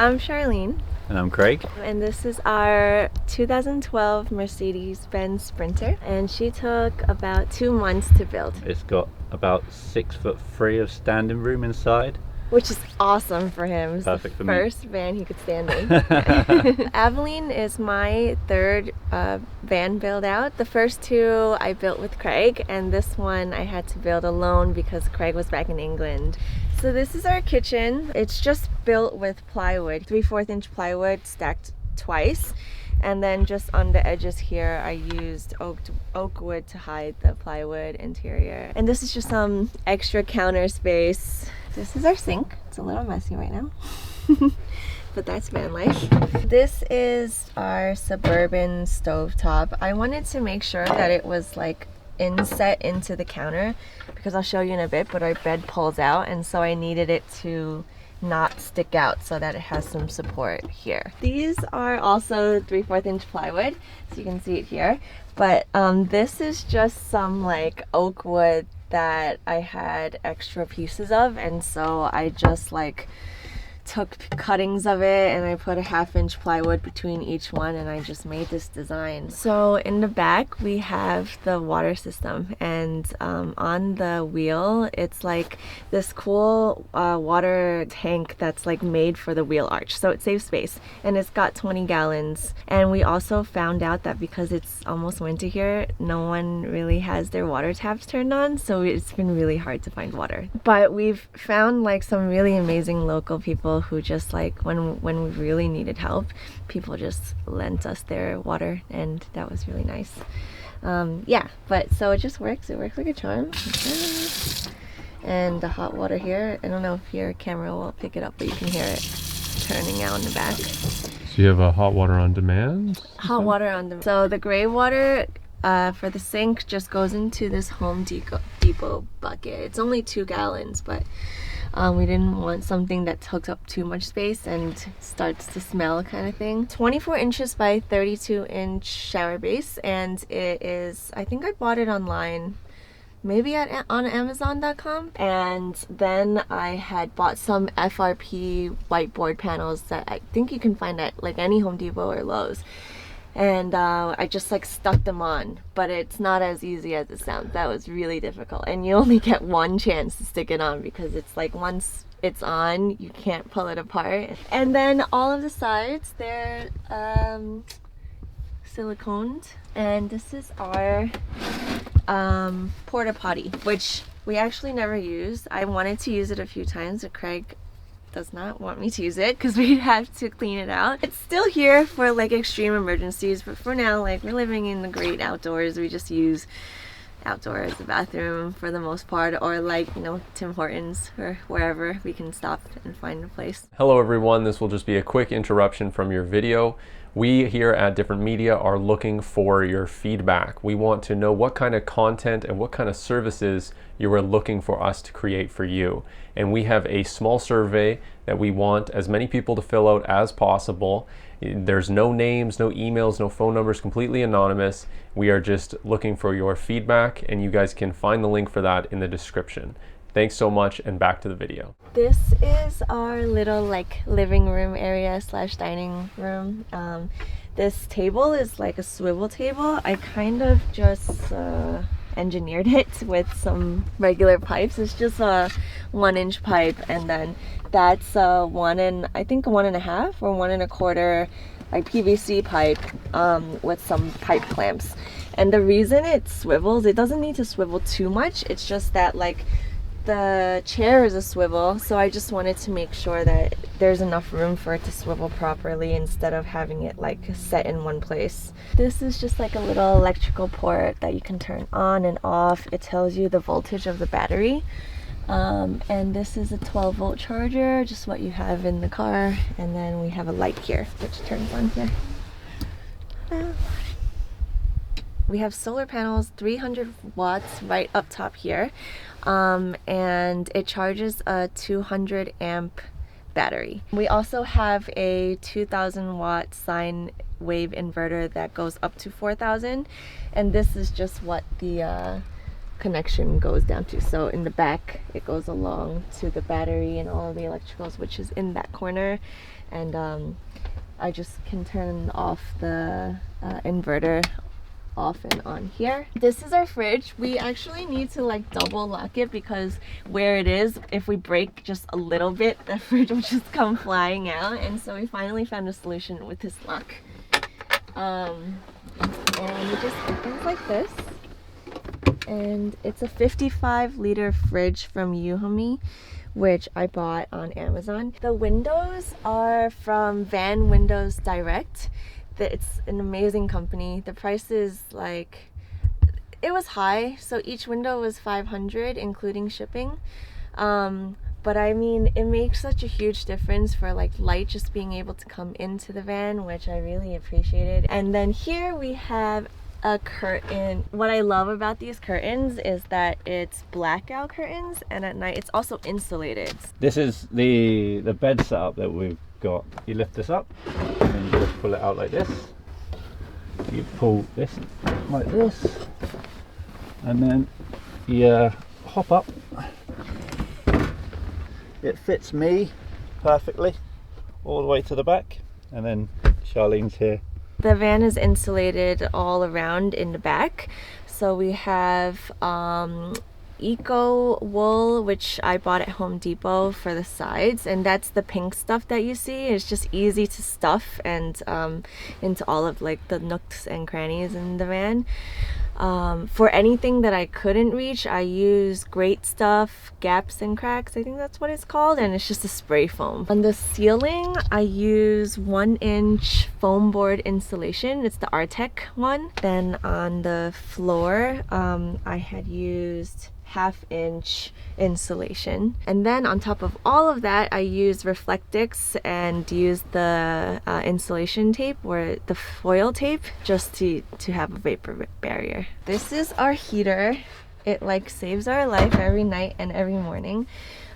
I'm Charlene. And I'm Craig. And this is our 2012 Mercedes-Benz Sprinter. And she took about 2 months to build. It's got about 6'3" of standing room inside. Which is awesome for him. It's Perfect for the me. first van he could stand in. Aveline is my third van build out. The first two I built with Craig, and this one I had to build alone because Craig was back in England. So this is our kitchen. It's just built with plywood, 3/4 inch plywood stacked twice. And then just on the edges here, I used oak wood to hide the plywood interior. And this is just some extra counter space. This is our sink. It's a little messy right now, but that's Vanlife. This is our Suburban stove top. I wanted to make sure that it was like inset into the counter because I'll show you in a bit, but our bed pulls out, and so I needed it to not stick out so that it has some support here. These are also 3/4 inch plywood, so you can see it here, but this is just some like oak wood that I had extra pieces of, and so I just like took cuttings of it and I put a 1/2 inch plywood between each one, and I just made this design. So in the back we have the water system, and on the wheel it's like this cool water tank that's like made for the wheel arch, so it saves space, and it's got 20 gallons. And we also found out that because it's almost winter here, no one really has their water taps turned on, so it's been really hard to find water. But we've found like some really amazing local people who just like when we really needed help, people just lent us their water, and that was really nice. Yeah, but so it just works. It works like a charm. And the hot water here, I don't know if your camera will pick it up, but you can hear it turning out in the back. So you have a hot water on demand? Hot water on demand. So the gray water for the sink just goes into this Home Depot bucket. It's only 2 gallons, but we didn't want something that took up too much space and starts to smell kind of thing. 24 inches by 32 inch shower base, and it is, I think I bought it online, maybe on Amazon.com. And then I had bought some FRP whiteboard panels that I think you can find at like any Home Depot or Lowe's. And I just like stuck them on, but it's not as easy as it sounds. That was really difficult, and you only get one chance to stick it on because it's like once it's on, you can't pull it apart. And then all of the sides, they're siliconed, and this is our Porta Potty, which we actually never used. I wanted to use it a few times, but Craig does not want me to use it because we have to clean it out. It's still here for like extreme emergencies, but for now, like, we're living in the great outdoors. We just use outdoor as the bathroom for the most part, or like, you know, Tim Hortons or wherever we can stop and find a place. Hello everyone, this will just be a quick interruption from your video. We here at Different Media are looking for your feedback. We want to know what kind of content and what kind of services you are looking for us to create for you. And we have a small survey that we want as many people to fill out as possible. There's no names, no emails, no phone numbers, completely anonymous. We are just looking for your feedback, and you guys can find the link for that in the description. Thanks so much, and back to the video. This is our little like living room area slash dining room. This table is like a swivel table. I kind of just engineered it with some regular pipes. It's just a 1 inch pipe, and then that's I think 1.5 or 1 1/4 like PVC pipe with some pipe clamps. And the reason it swivels, it doesn't need to swivel too much. It's just that like the chair is a swivel, so I just wanted to make sure that there's enough room for it to swivel properly instead of having it like set in one place. This is just like a little electrical port that you can turn on and off. It tells you the voltage of the battery. And this is a 12-volt charger, just what you have in the car. And then we have a light here, which turns on here. We have solar panels, 300 watts right up top here. And it charges a 200 amp battery. We also have a 2000 watt sine wave inverter that goes up to 4000, and this is just what the connection goes down to. So in the back it goes along to the battery and all of the electricals, which is in that corner, and I just can turn off the inverter off and on here. This is our fridge. We actually need to like double lock it because where it is, if we break just a little bit, the fridge will just come flying out. And so we finally found a solution with this lock. And it just opens like this. And it's a 55-liter fridge from Yuhami, which I bought on Amazon. The windows are from Van Windows Direct. It's an amazing company. The price is like, it was high, so each window was $500 including shipping. But I mean, it makes such a huge difference for like light just being able to come into the van, which I really appreciated. And then here we have a curtain. What I love about these curtains is that it's blackout curtains, and at night it's also insulated. This is the bed setup that we've got. You lift this up and then you just pull it out like this. You pull this like this and then you hop up. It fits me perfectly all the way to the back, and then Charlene's here. The van is insulated all around in the back, so we have eco wool, which I bought at Home Depot for the sides, and that's the pink stuff that you see. It's just easy to stuff and into all of like the nooks and crannies in the van. For anything that I couldn't reach, I use Great Stuff Gaps and Cracks, I think that's what it's called, and it's just a spray foam. On the ceiling, I use 1-inch foam board insulation. It's the Artec one. Then on the floor, I had used 1/2-inch insulation, and then on top of all of that I use Reflectix and use the insulation tape, or the foil tape, just to have a vapor barrier. This is our heater. It like saves our life every night and every morning.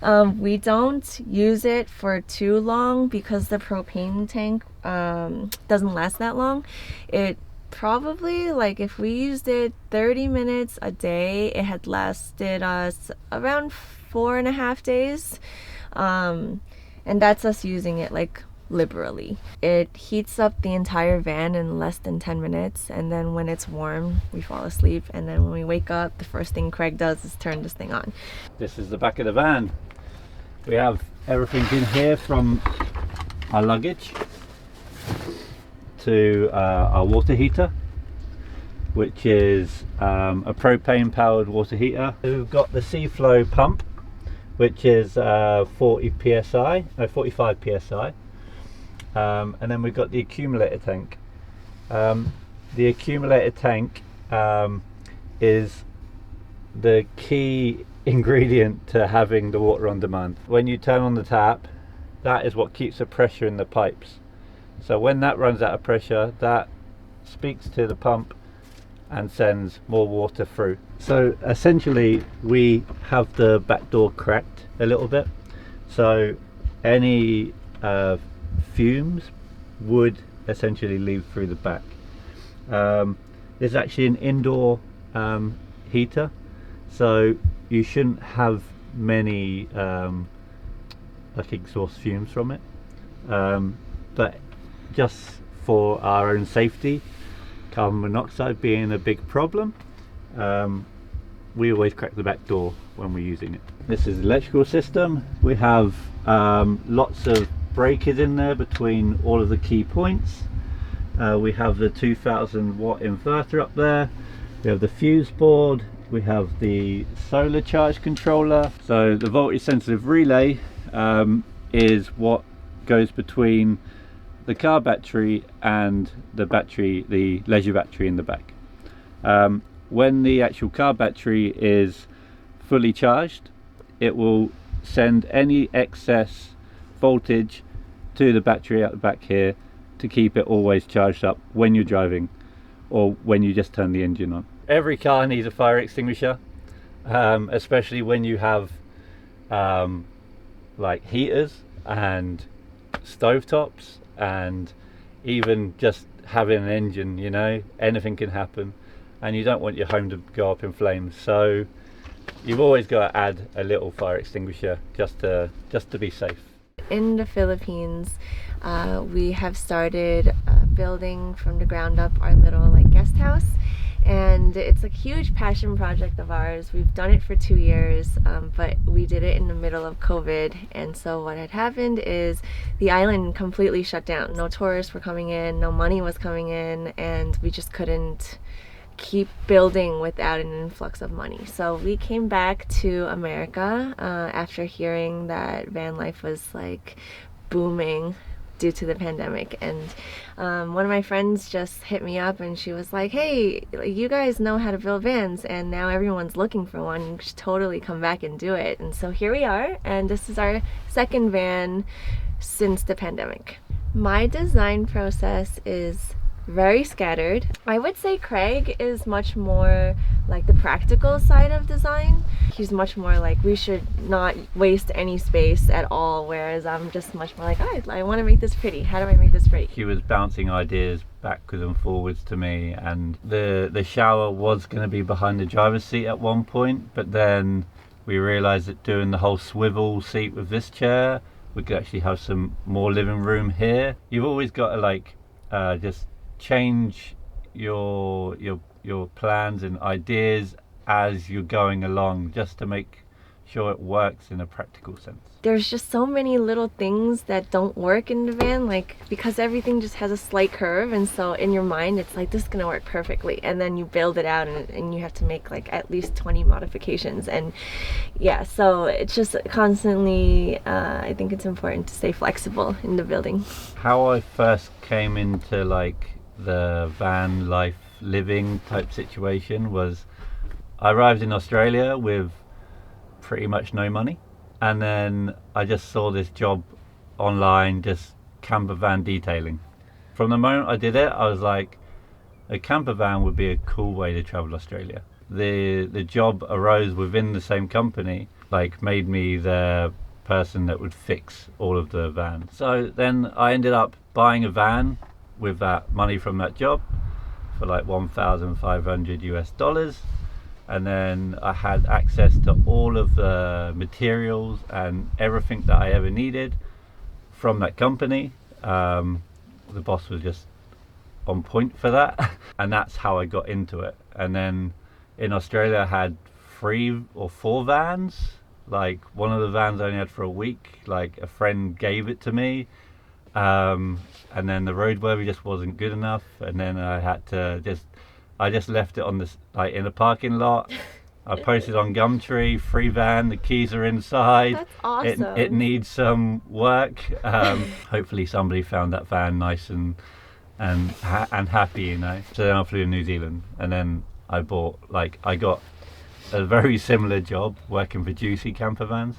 We don't use it for too long because the propane tank doesn't last that long. It probably, like, if we used it 30 minutes a day, it had lasted us around 4.5 days, and that's us using it like liberally. It heats up the entire van in less than 10 minutes, and then when it's warm we fall asleep, and then when we wake up the first thing Craig does is turn this thing on. This is the back of the van. We have everything in here, from our luggage to our water heater, which is a propane powered water heater. We've got the Seaflow pump, which is 45 psi, and then we've got the accumulator tank. The accumulator tank is the key ingredient to having the water on demand. When you turn on the tap, that is what keeps the pressure in the pipes. So when that runs out of pressure, that speaks to the pump and sends more water through. So essentially we have the back door cracked a little bit, so any fumes would essentially leave through the back. It's actually an indoor heater, so you shouldn't have many like exhaust fumes from it, but just for our own safety, carbon monoxide being a big problem, we always crack the back door when we're using it. This is the electrical system. We have lots of breakers in there between all of the key points. We have the 2000 watt inverter up there. We have the fuse board. We have the solar charge controller. So the voltage sensitive relay is what goes between the car battery and the battery, the leisure battery in the back. When the actual car battery is fully charged, it will send any excess voltage to the battery at the back here to keep it always charged up when you're driving or when you just turn the engine on. Every car needs a fire extinguisher, especially when you have like heaters and stovetops, and even just having an engine, you know, anything can happen, and you don't want your home to go up in flames. So you've always got to add a little fire extinguisher just to be safe. in the Philippines, we have started building from the ground up our little like guest house. And it's a huge passion project of ours. We've done it for 2 years, but we did it in the middle of COVID. And so what had happened is the island completely shut down. No tourists were coming in, no money was coming in, and we just couldn't keep building without an influx of money. So we came back to America after hearing that van life was like booming due to the pandemic. And one of my friends just hit me up and she was like, hey, you guys know how to build vans and now everyone's looking for one. You should totally come back and do it. And so here we are, and this is our second van since the pandemic. My design process is very scattered. I would say Craig is much more like the practical side of design. He's much more like we should not waste any space at all, whereas I'm just much more like, oh, I want to make this pretty. How do I make this pretty? He was bouncing ideas backwards and forwards to me, and the shower was going to be behind the driver's seat at one point, but then we realized that doing the whole swivel seat with this chair, we could actually have some more living room here. You've always got to like just change your plans and ideas as you're going along, just to make sure it works in a practical sense. There's just so many little things that don't work in the van, like because everything just has a slight curve, and so in your mind it's like this is gonna work perfectly, and then you build it out and you have to make like at least 20 modifications. And yeah, so it's just constantly I think it's important to stay flexible in the building. How I first came into like the van life living type situation was I arrived in Australia with pretty much no money, and then I just saw this job online, just camper van detailing. From the moment I did it, I was like, a camper van would be a cool way to travel Australia. The job arose within the same company, like made me the person that would fix all of the vans. So then I ended up buying a van with that money from that job for like $1,500 US, and then I had access to all of the materials and everything that I ever needed from that company. The boss was just on point for that and that's how I got into it. And then in Australia I had 3 or 4 vans. Like one of the vans I only had for a week, like a friend gave it to me, and then the roadworthy just wasn't good enough, and then I had to I just left it on this, like in a parking lot. I posted on Gumtree, free van, the keys are inside. That's awesome. It needs some work. Hopefully somebody found that van nice and happy, you know. So then I flew to New Zealand, and then I got a very similar job working for Juicy camper vans,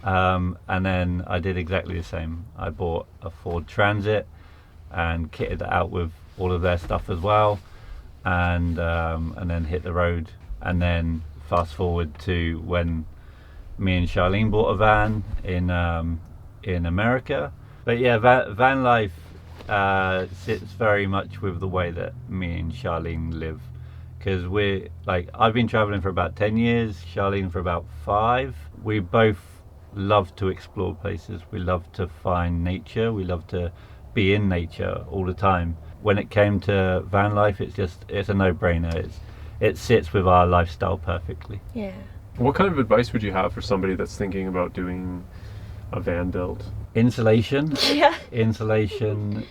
and then I did exactly the same. I bought a Ford Transit and kitted it out with all of their stuff as well, and then hit the road. And then fast forward to when me and Charlene bought a van in America. But yeah, van life sits very much with the way that me and Charlene live, because we're like, I've been traveling for about 10 years, Charlene for about 5. We both love to explore places. We love to find nature. We love to be in nature all the time. When it came to van life, it's a no-brainer. It sits with our lifestyle perfectly. Yeah. What kind of advice would you have for somebody that's thinking about doing a van build? Insulation. Yeah. Insulation.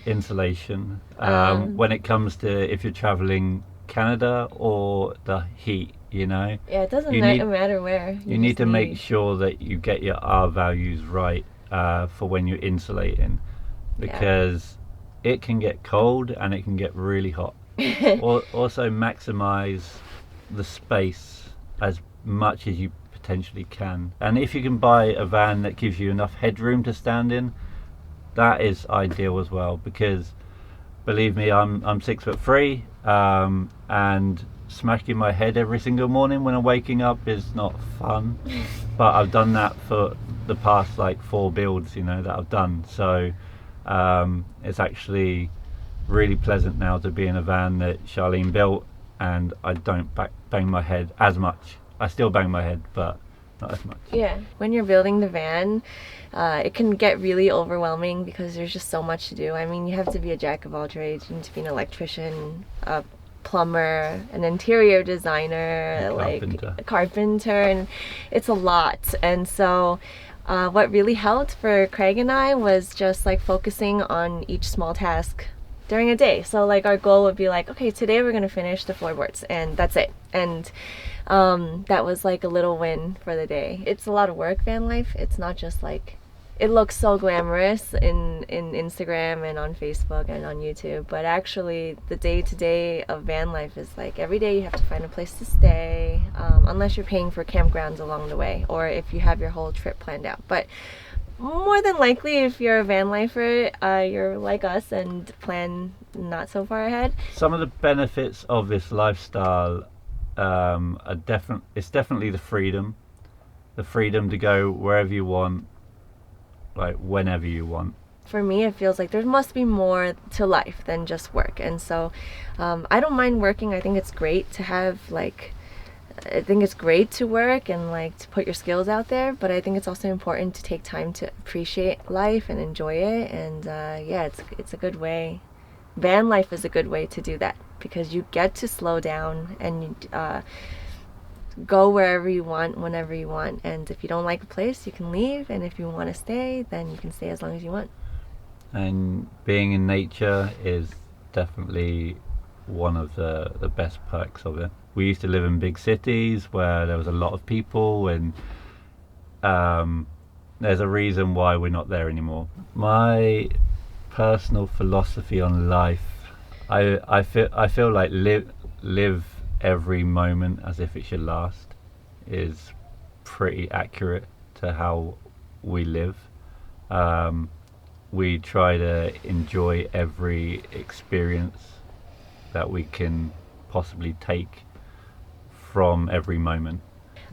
When it comes to if you're traveling Canada or the heat, you know. Yeah, it doesn't matter where. You need to make sure that you get your R values right for when you're insulating, because it can get cold and it can get really hot. Also maximize the space as much as you potentially can, and if you can buy a van that gives you enough headroom to stand in, that is ideal as well, because believe me, I'm 6'3", and smacking my head every single morning when I'm waking up is not fun. But I've done that for the past like 4 builds, you know, that I've done, so it's actually really pleasant now to be in a van that Charlene built, and I don't bang my head as much. I still bang my head, but not as much. Yeah, when you're building the van, it can get really overwhelming because there's just so much to do. I mean, you have to be a jack of all trades. You need to be an electrician, a plumber, an interior designer, a carpenter, and it's a lot. And so what really helped for Craig and I was just like focusing on each small task during a day. So like our goal would be like, okay, today we're gonna finish the floorboards, and that's it. And that was like a little win for the day. It's a lot of work, van life. It's not just like, it looks so glamorous in Instagram and on Facebook and on YouTube, but actually the day-to-day of van life is like every day you have to find a place to stay, unless you're paying for campgrounds along the way, or if you have your whole trip planned out. But more than likely, if you're a van lifer, you're like us and plan not so far ahead. Some of the benefits of this lifestyle it's definitely the freedom to go wherever you want, like whenever you want. For me, it feels like there must be more to life than just work, and so I don't mind working. I think it's great to have I think it's great to work and like to put your skills out there, but I think it's also important to take time to appreciate life and enjoy it. And yeah, it's a good way. Van life is a good way to do that because you get to slow down and go wherever you want, whenever you want. And if you don't like a place, you can leave, and if you want to stay, then you can stay as long as you want. And being in nature is definitely one of the best perks of it. We used to live in big cities where there was a lot of people, and there's a reason why we're not there anymore. My personal philosophy on life, I feel like live every moment as if it should last, is pretty accurate to how we live. We try to enjoy every experience that we can possibly take from every moment.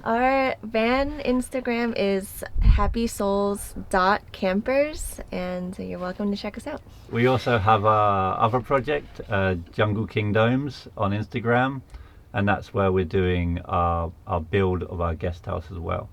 Our van Instagram is happysouls.campers, and you're welcome to check us out. We also have our other project, Jungle Kingdoms, on Instagram, and that's where we're doing our build of our guest house as well.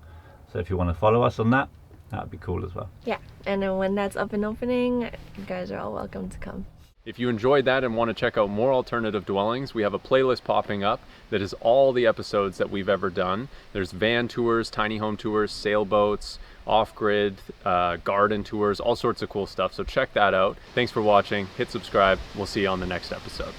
So if you want to follow us on that, that'd be cool as well. Yeah, and then when that's up and opening, you guys are all welcome to come. If you enjoyed that and want to check out more alternative dwellings, we have a playlist popping up that is all the episodes that we've ever done. There's van tours, tiny home tours, sailboats, off-grid, garden tours, all sorts of cool stuff. So check that out. Thanks for watching. Hit subscribe. We'll see you on the next episode.